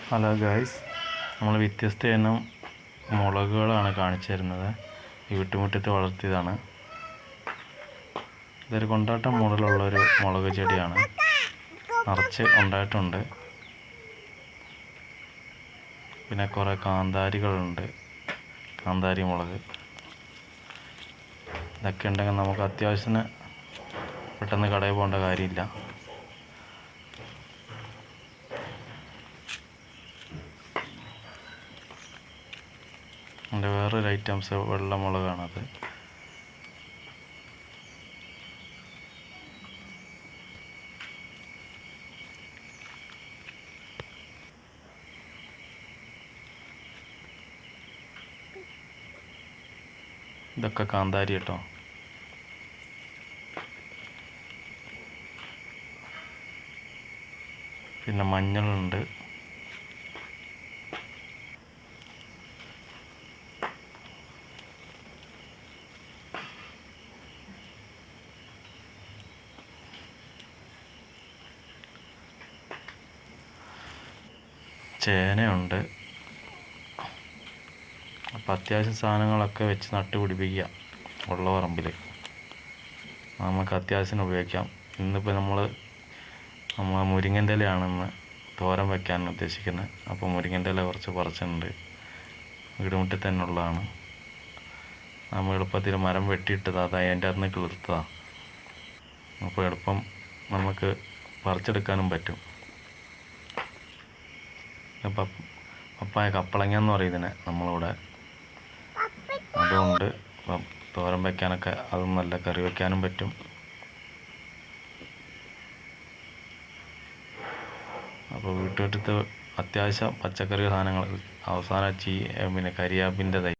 Hello guys, നമ്മൾ വ്യത്യസ്ത ഇനം മുളകുകളാണ് കാണിച്ചു തരുന്നത്. ഈ വീട്ടുമുറ്റത്ത് വളർത്തിയതാണ്. ഇതൊരു കൊണ്ടാട്ടം മോഡലുള്ളൊരു മുളക് ചെടിയാണ്. നിറച്ച് ഉണ്ടായിട്ടുണ്ട്. പിന്നെ കുറേ കാന്താരികളുണ്ട്, കാന്താരി മുളക്. ഇതൊക്കെ ഉണ്ടെങ്കിൽ നമുക്ക് അത്യാവശ്യത്തിന് പെട്ടെന്ന് കടയിൽ പോകേണ്ട കാര്യമില്ല. അതിൻ്റെ വേറൊരു ഐറ്റംസ് വെള്ളമുളകാണത്. ഇതൊക്കെ കാന്താരി കേട്ടോ. പിന്നെ മഞ്ഞളുണ്ട്. ചേനയുണ്ട്. അപ്പം അത്യാവശ്യം സാധനങ്ങളൊക്കെ വെച്ച് നട്ടുപിടിപ്പിക്കുക ഉള്ള പറമ്പിൽ. നമുക്ക് അത്യാവശ്യത്തിന് ഉപയോഗിക്കാം. ഇന്നിപ്പോൾ നമ്മൾ മുരിങ്ങൻ്റെ ഇലയാണെന്ന് തോരൻ വയ്ക്കാൻ ഉദ്ദേശിക്കുന്നത്. അപ്പോൾ മുരിങ്ങൻ്റെ ഇല കുറച്ച് പറിച്ചിട്ടുണ്ട്. വീടുമുട്ടിൽ തന്നെ ഉള്ളതാണ്. നമ്മൾ എളുപ്പത്തിൽ മരം വെട്ടിയിട്ടത് അത് അതിൻ്റെ അകത്ത് നിന്ന് കിളിർത്തതാണ്. അപ്പോൾ എളുപ്പം നമുക്ക് പറിച്ചെടുക്കാനും പറ്റും. പപ്പായ, കപ്പളങ്ങ എന്ന് പറയും ഇതിനെ നമ്മളിവിടെ. അതുകൊണ്ട് തോരൻ വയ്ക്കാനൊക്കെ അതും നല്ല കറി വയ്ക്കാനും പറ്റും. അപ്പോൾ വീട്ടുമുറ്റത്ത് അത്യാവശ്യം പച്ചക്കറി സാധനങ്ങൾ. അവസാനം പിന്നെ കരിയാപ്പിൻ്റെ തൈ